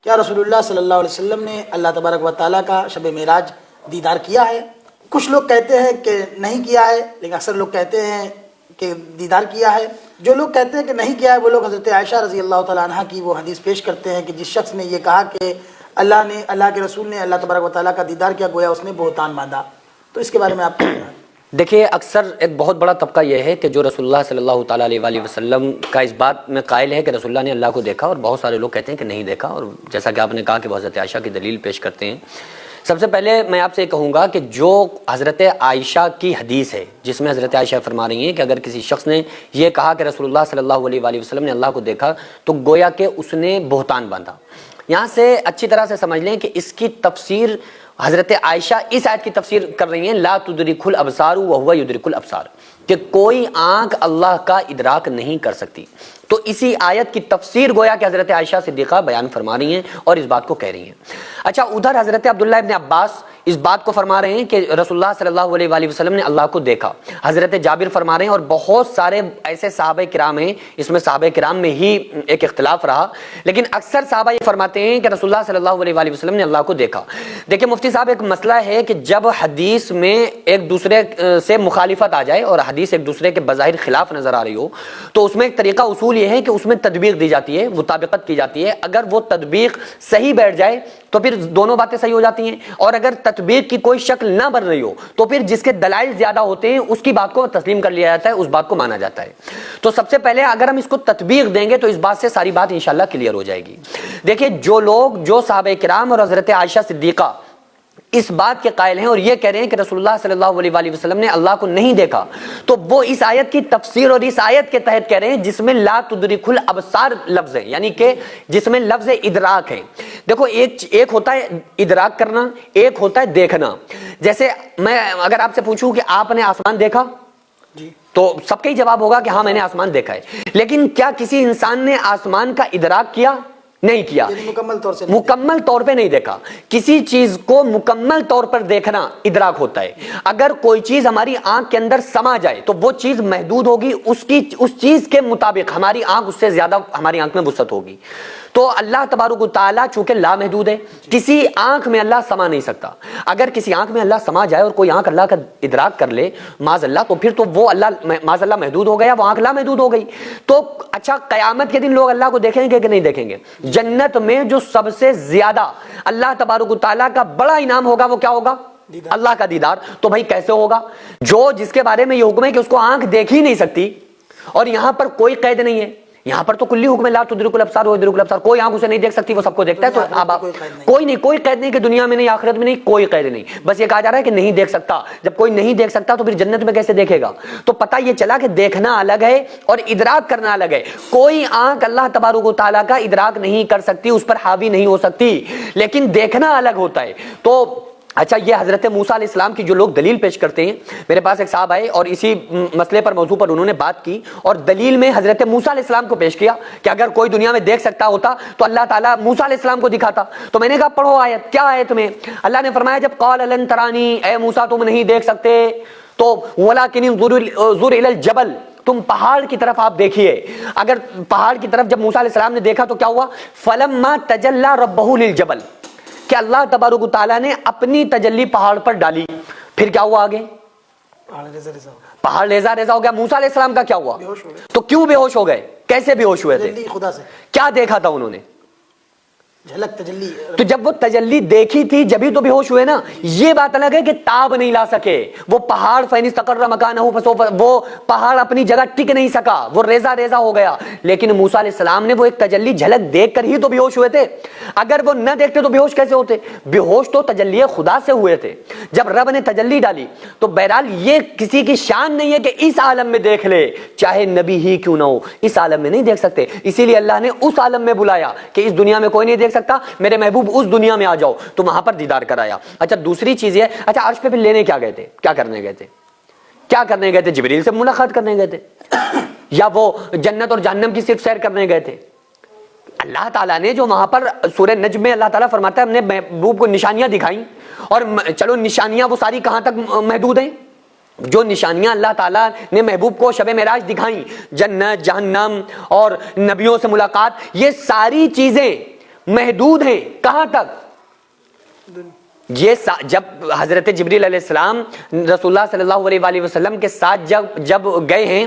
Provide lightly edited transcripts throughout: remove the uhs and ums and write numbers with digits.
کیا رسول اللہ صلی اللہ علیہ وسلم نے اللہ تبارک و تعالیٰ کا شب معراج دیدار کیا ہے؟ کچھ لوگ کہتے ہیں کہ نہیں کیا ہے، لیکن اکثر لوگ کہتے ہیں کہ دیدار کیا ہے۔ جو لوگ کہتے ہیں کہ نہیں کیا ہے وہ لوگ حضرت عائشہ رضی اللہ تعالیٰ عنہ کی وہ حدیث پیش کرتے ہیں کہ جس شخص نے یہ کہا کہ اللہ کے رسول نے اللہ تبارک و تعالیٰ کا دیدار کیا، گویا اس نے بہتان باندھا۔ تو اس کے بارے میں آپ کیا کہنا ہے؟ دیکھیے، اکثر ایک بہت بڑا طبقہ یہ ہے کہ جو رسول اللہ صلی اللہ تعالیٰ علیہ وآلہ وسلم کا اس بات میں قائل ہے کہ رسول اللہ نے اللہ کو دیکھا، اور بہت سارے لوگ کہتے ہیں کہ نہیں دیکھا، اور جیسا کہ آپ نے کہا کہ وہ حضرت عائشہ کی دلیل پیش کرتے ہیں۔ سب سے پہلے میں آپ سے یہ کہوں گا کہ جو حضرت عائشہ کی حدیث ہے جس میں حضرت عائشہ فرما رہی ہیں کہ اگر کسی شخص نے یہ کہا کہ رسول اللہ صلی اللہ علیہ وآلہ وسلم نے اللہ کو دیکھا تو گویا کہ اس نے بہتان باندھا۔ یہاں سے اچھی طرح سے سمجھ لیں کہ اس کی تفسیر حضرت عائشہ اس آیت کی تفسیر کر رہی ہیں، لا تدرک الابصار وہو یدرک الابصار، کہ کوئی آنکھ اللہ کا ادراک نہیں کر سکتی۔ تو اسی آیت کی تفسیر گویا کہ حضرت عائشہ صدیقہ بیان فرما رہی ہیں اور اس بات کو کہہ رہی ہیں۔ اچھا، ادھر حضرت عبداللہ ابن عباس اس بات کو فرما رہے ہیں کہ رسول اللہ صلی اللہ علیہ وآلہ وسلم نے اللہ کو دیکھا۔ حضرت جابر فرما رہے ہیں، اور بہت سارے ایسے صحابہ کرام ہیں، اس میں صحابہ کرام میں ہی ایک اختلاف رہا، لیکن اکثر صحابہ یہ فرماتے ہیں کہ رسول اللہ صلی اللہ علیہ وآلہ وسلم نے اللہ کو دیکھا۔ دیکھیں مفتی صاحب، ایک مسئلہ ہے کہ جب حدیث میں ایک دوسرے سے مخالفت آ جائے اور حدیث ایک دوسرے کے بظاہر خلاف نظر آ رہی ہو تو اس میں ایک طریقہ اصول یہ ہے کہ اس میں تطبیق دی جاتی ہے، مطابقت کی جاتی ہے۔ اگر وہ تطبیق صحیح بیٹھ جائے تو پھر دونوں باتیں صحیح ہو جاتی ہیں، اور اگر تطبیق کی کوئی شکل نہ بن رہی ہو تو پھر جس کے دلائل زیادہ ہوتے ہیں اس کی بات کو تسلیم کر لیا جاتا ہے، اس بات کو مانا جاتا ہے۔ تو سب سے پہلے اگر ہم اس کو تطبیق دیں گے تو اس بات سے ساری بات انشاءاللہ کلیئر ہو جائے گی۔ دیکھیں، جو صحابہ کرام اور حضرت عائشہ صدیقہ اس بات کے قائل ہیں اور یہ کہہ رہے ہیں کہ رسول اللہ صلی اللہ علیہ وآلہ وسلم نے اللہ کو نہیں دیکھا، تو وہ اس آیت کی تفسیر اور اس آیت کے تحت کہہ رہے ہیں جس میں لا تدرک الابصار لفظ ہے، یعنی کہ جس میں لفظ ادراک ہے۔ دیکھو، ایک ہوتا ہے ادراک کرنا، ایک ہوتا ہے دیکھنا۔ جیسے میں اگر آپ سے پوچھوں کہ آپ نے آسمان دیکھا تو سب کا ہی جواب ہوگا کہ ہاں میں نے آسمان دیکھا ہے، لیکن کیا کسی انسان نے آسمان کا ادراک کیا؟ نہیں کیا، مکمل طور پہ نہیں دیکھا۔ کسی چیز کو مکمل طور پر دیکھنا ادراک ہوتا ہے۔ اگر کوئی چیز ہماری آنکھ کے اندر سما جائے تو وہ چیز محدود ہوگی، اس چیز کے مطابق ہماری آنکھ اس سے زیادہ ہماری آنکھ میں وسعت ہوگی۔ تو اللہ تبارک و تعالیٰ چونکہ لامحدود ہے، کسی آنکھ میں اللہ سما نہیں سکتا۔ اگر کسی آنکھ میں اللہ سما جائے اور کوئی آنکھ اللہ کا ادراک کر لے معاذ اللہ، تو پھر تو وہ اللہ معاذ اللہ محدود ہو گیا، وہ آنکھ لامحدود ہو گئی۔ تو اچھا، قیامت کے دن لوگ اللہ کو دیکھیں گے کہ نہیں دیکھیں گے؟ جنت میں جو سب سے زیادہ اللہ تبارک و تعالیٰ کا بڑا انعام ہوگا وہ کیا ہوگا؟ اللہ کا دیدار۔ تو بھائی کیسے ہوگا؟ جس کے بارے میں یہ حکم ہے کہ اس کو آنکھ دیکھ ہی نہیں سکتی، اور یہاں پر کوئی قید نہیں ہے، یہاں پر تو کلی حکم ہے لا تدرک الابصار و یدرک الابصار، کوئی آنکھ اسے نہیں دیکھ سکتی، وہ سب کو دیکھتا ہے۔ تو اب کوئی قید نہیں کہ دنیا میں نہیں، آخرت میں نہیں، کوئی قید نہیں، بس یہ کہا جا رہا ہے کہ نہیں دیکھ سکتا۔ جب کوئی نہیں دیکھ سکتا تو پھر جنت میں کیسے دیکھے گا؟ تو پتہ یہ چلا کہ دیکھنا الگ ہے اور ادراک کرنا الگ ہے۔ کوئی آنکھ اللہ تبارک و تعالیٰ کا ادراک نہیں کر سکتی، اس پر حاوی نہیں ہو سکتی، لیکن دیکھنا الگ ہوتا ہے۔ تو اچھا، یہ حضرت موسیٰ علیہ السلام کی جو لوگ دلیل پیش کرتے ہیں، میرے پاس ایک صاحب آئے اور اسی مسئلے پر موضوع پر انہوں نے بات کی اور دلیل میں حضرت موسیٰ علیہ السلام کو پیش کیا کہ اگر کوئی دنیا میں دیکھ سکتا ہوتا تو اللہ تعالیٰ موسیٰ علیہ السلام کو دکھاتا۔ تو میں نے کہا پڑھو آیت، کیا آیت میں؟ اللہ نے فرمایا جب قال لن ترانی، اے موسیٰ تم نہیں دیکھ سکتے، تو ولکن انظر الی الجبل، تم پہاڑ کی طرف آپ دیکھیے۔ اگر پہاڑ کی طرف جب موسیٰ علیہ السلام نے دیکھا تو کیا ہوا؟ فلما تجلی ربہ للجبل، کہ اللہ تبارک و تعالیٰ نے اپنی تجلی پہاڑ پر ڈالی، پھر کیا ہوا آگے؟ پہاڑ ریزہ ریزہ ہو گیا۔ موسیٰ علیہ السلام کا کیا ہوا؟ تو کیوں بے ہوش ہو گئے؟ کیسے بے ہوش ہوئے تھے؟ خدا سے کیا دیکھا تھا انہوں نے؟ جھلک تجلی۔ تو جب وہ تجلی دیکھی تھی جبھی تو بے ہوش ہوئے نا۔ یہ بات الگ ہے کہ تاب نہیں لا سکے، وہ پہاڑ فَإِنِ اسْتَقَرَّ مَكَانَهُ فَسَوْفَ، وہ پہاڑ اپنی جگہ ٹک نہیں سکا، وہ ریزہ ریزہ ہو گیا۔ لیکن موسیٰ علیہ السلام نے وہ ایک تجلی جھلک دیکھ کر ہی تو بے ہوش ہوئے تھے۔ اگر وہ نہ دیکھتے تو بے ہوش کیسے ہوتے؟ بے ہوش تو تجلی خدا سے ہوئے تھے جب رب نے تجلی ڈالی۔ تو بہرحال یہ کسی کی شان نہیں ہے کہ اس عالم میں دیکھ لے، چاہے نبی ہی کیوں نہ ہو، اس عالم میں نہیں دیکھ سکتے۔ اسی لیے اللہ نے اس عالم میں بلایا کہ اس دنیا میں کوئی نہیں دیکھ سکتا، میرے محبوب اس دنیا میں آ جاؤ، تو وہاں پر دیدار کرایا۔ اچھا، دوسری چیز یہ، اچھا عرش پہ پھر لینے کیا گئے تھے؟ کیا کرنے گئے تھے؟ کیا کرنے گئے تھے؟ جبریل سے ملاقات کرنے گئے تھے، یا وہ جنت اور جہنم کی صرف سیر کرنے گئے تھے؟ اللہ تعالیٰ نے جو وہاں پر سورہ نجم میں اللہ تعالیٰ فرماتا ہے ہم نے محبوب کو نشانیاں دکھائیں، اور چلو نشانیاں وہ ساری کہاں تک محدود ہیں؟ جو نشانیاں اللہ تعالیٰ نے محبوب کو شب معراج دکھائیں، جنت، جہنم اور نبیوں سے ملاقات، یہ ساری چیزیں محدود ہیں. کہاں تک؟ یہ جب حضرت جبریل علیہ السلام رسول اللہ صلی اللہ علیہ وآلہ وسلم کے ساتھ جب گئے ہیں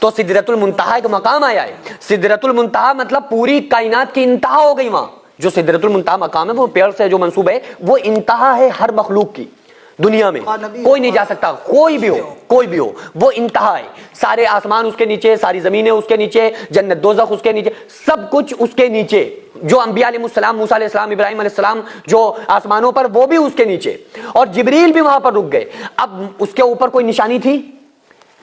تو سدرۃ المنتہا ایک مقام آیا ہے. سدرۃ المنتہا مطلب پوری کائنات کی انتہا ہو گئی. وہاں جو سدرۃ المنتہا مقام ہے وہ پیڑ سے جو منسوب ہے وہ انتہا ہے ہر مخلوق کی. دنیا میں کوئی نہیں جا سکتا, کوئی بھی ہو, وہ انتہا ہے. سارے آسمان اس کے نیچے, ساری زمینیں اس کے نیچے, جنت دوزخ اس کے نیچے, سب کچھ اس کے نیچے. جو انبیاء علیہ السلام, موسیٰ علیہ السلام, ابراہیم علیہ السلام جو آسمانوں پر, وہ بھی اس کے نیچے, اور جبریل بھی وہاں پر رک گئے. اب اس کے اوپر کوئی نشانی تھی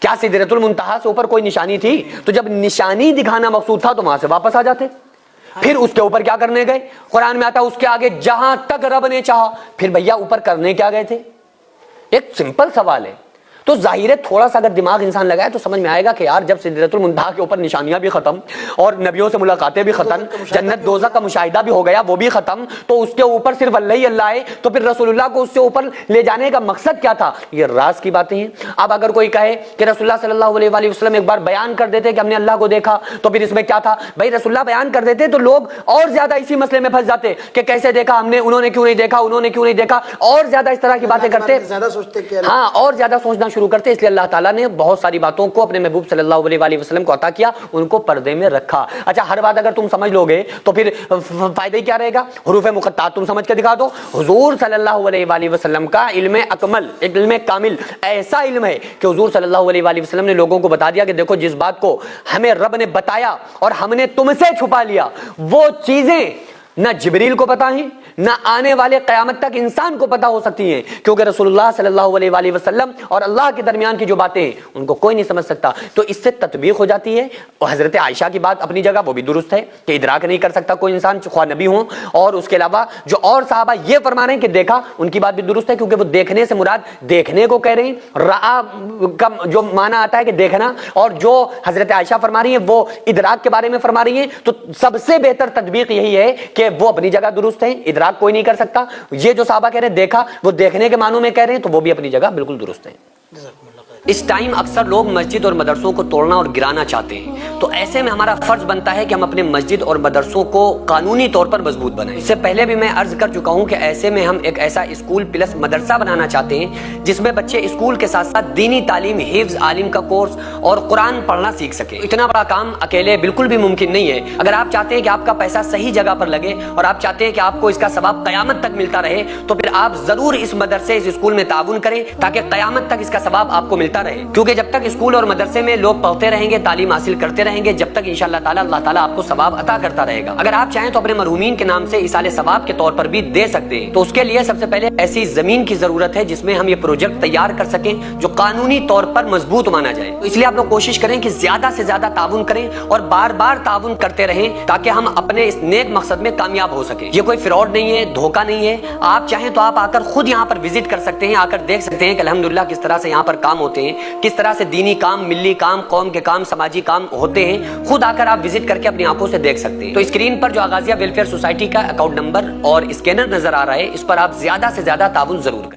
کیا؟ سدرۃ المنتہا سے اوپر کوئی نشانی تھی؟ تو جب نشانی دکھانا مقصود تھا تو وہاں سے واپس آ جاتے. پھر اس کے اوپر کیا کرنے گئے؟ قرآن میں آتا اس کے آگے جہاں تک رب نے چاہا. پھر بھیا اوپر کرنے کیا گئے تھے؟ ایک سمپل سوال ہے. تو ظاہر ہے تھوڑا سا اگر دماغ انسان لگائے تو سمجھ میں آئے گا کہ یار جب سدرۃ المنتہا کے اوپر نشانیاں بھی ختم اور نبیوں سے ملاقاتیں بھی ختم, جنت دوزخ کا مشاہدہ بھی ہو گیا, وہ بھی ختم, تو اس کے اوپر صرف اللہ ہی اللہ ہے. تو پھر رسول اللہ کو اس سے اوپر لے جانے کا مقصد کیا تھا؟ یہ راز کی باتیں ہیں. اب اگر کوئی کہے کہ رسول اللہ صلی اللہ علیہ وآلہ وسلم ایک بار بیان کر دیتے کہ ہم نے اللہ کو دیکھا, تو پھر اس میں کیا تھا؟ بھائی رسول اللہ بیان کر دیتے تو لوگ اور زیادہ اسی مسئلے میں پھنس جاتے کہ کیسے دیکھا ہم نے, انہوں نے کیوں نہیں دیکھا, انہوں نے کیوں نہیں دیکھا, اور زیادہ اس طرح کی باتیں کرتے, ہاں اور زیادہ سوچنا شروع کرتے. اس لیے اللہ تعالیٰ نے بہت ساری باتوں کو اپنے محبوب صلی اللہ علیہ وآلہ وسلم کو عطا کیا, ان کو پردے میں رکھا. اچھا ہر بات اگر تم سمجھ لو گے تو پھر فائدہ ہی کیا رہے گا؟ حروف مقطعات تم سمجھ کے دکھا دو. حضور صلی اللہ علیہ وآلہ وسلم کا علم اکمل, ایک علم کامل, ایسا علم ہے کہ حضور صلی اللہ علیہ وآلہ وسلم نے لوگوں کو بتا دیا کہ دیکھو جس بات کو ہمیں رب نے بتایا اور ہم نے تم سے چھپا لیا, وہ چیزیں نہ جبریل کو پتا ہیں, نہ آنے والے قیامت تک انسان کو پتا ہو سکتی ہیں, کیونکہ رسول اللہ صلی اللہ علیہ وآلہ وسلم اور اللہ کے درمیان کی جو باتیں ہیں ان کو کوئی نہیں سمجھ سکتا. تو اس سے تطبیق ہو جاتی ہے. اور حضرت عائشہ کی بات اپنی جگہ وہ بھی درست ہے کہ ادراک نہیں کر سکتا کوئی انسان خواہ نبی ہوں. اور اس کے علاوہ جو اور صحابہ یہ فرما رہے ہیں کہ دیکھا, ان کی بات بھی درست ہے, کیونکہ وہ دیکھنے سے مراد دیکھنے کو کہہ رہے ہیں. رآ کا جو معنی آتا ہے کہ دیکھنا, اور جو حضرت عائشہ فرما رہی ہیں وہ ادراک کے بارے میں فرما رہی ہیں. تو سب سے بہتر تطبیق یہی ہے کہ وہ اپنی جگہ درست ہیں, ادراک کوئی نہیں کر سکتا. یہ جو صحابہ کہہ رہے ہیں دیکھا, وہ دیکھنے کے معنوں میں کہہ رہے ہیں, تو وہ بھی اپنی جگہ بالکل درست ہیں. اس ٹائم اکثر لوگ مسجد اور مدرسوں کو توڑنا اور گرانا چاہتے ہیں, تو ایسے میں ہمارا فرض بنتا ہے کہ ہم اپنے مسجد اور مدرسوں کو قانونی طور پر مضبوط بنائیں. اس سے پہلے بھی میں عرض کر چکا ہوں کہ ایسے میں ہم ایک ایسا اسکول پلس مدرسہ بنانا چاہتے ہیں جس میں بچے اسکول کے ساتھ ساتھ دینی تعلیم, حفظ, عالم کا کورس اور قرآن پڑھنا سیکھ سکیں. اتنا بڑا کام اکیلے بالکل بھی ممکن نہیں ہے. اگر آپ چاہتے ہیں کہ آپ کا پیسہ صحیح جگہ پر لگے اور آپ چاہتے ہیں کہ آپ کو اس کا ثواب قیامت تک ملتا رہے, تو پھر آپ ضرور اس مدرسے, اس اسکول میں تعاون کریں تاکہ قیامت تک اس کا ثواب آپ کو ملتا رہے. کیونکہ جب تک اسکول اور مدرسے میں لوگ پڑھتے رہیں گے, تعلیم حاصل کرتے رہیں گے, جب تک انشاءاللہ تعالی اللہ تعالیٰ آپ کو ثواب عطا کرتا رہے گا. اگر آپ چاہیں تو اپنے مرحومین کے نام سے ایصال ثواب کے طور پر بھی دے سکتے ہیں. تو اس کے لیے سب سے پہلے ایسی زمین کی ضرورت ہے جس میں ہم یہ پروجیکٹ تیار کر سکیں جو قانونی طور پر مضبوط مانا جائے. تو اس لیے آپ لوگ کوشش کریں کہ زیادہ سے زیادہ تعاون کریں اور بار بار تعاون کرتے رہیں تاکہ ہم اپنے اس نیک مقصد میں کامیاب ہو سکیں. یہ کوئی فراڈ نہیں ہے, دھوکہ نہیں ہے. آپ چاہیں تو آپ آ کر خود یہاں پر وزٹ کر سکتے ہیں, آ کر دیکھ سکتے ہیں کہ الحمدللہ کس طرح سے یہاں پر کام ہوتے ہیں, کس طرح سے دینی کام, ملی کام, قوم کے کام, سماجی کام ہوتے ہیں. خود آ کر آپ وزٹ کر کے اپنی آنکھوں سے دیکھ سکتے ہیں. تو اسکرین پر جو آغازیہ ویلفیئر سوسائٹی کا اکاؤنٹ نمبر اور اسکینر نظر آ رہا ہے, اس پر آپ زیادہ سے زیادہ تعاون ضرور کریں.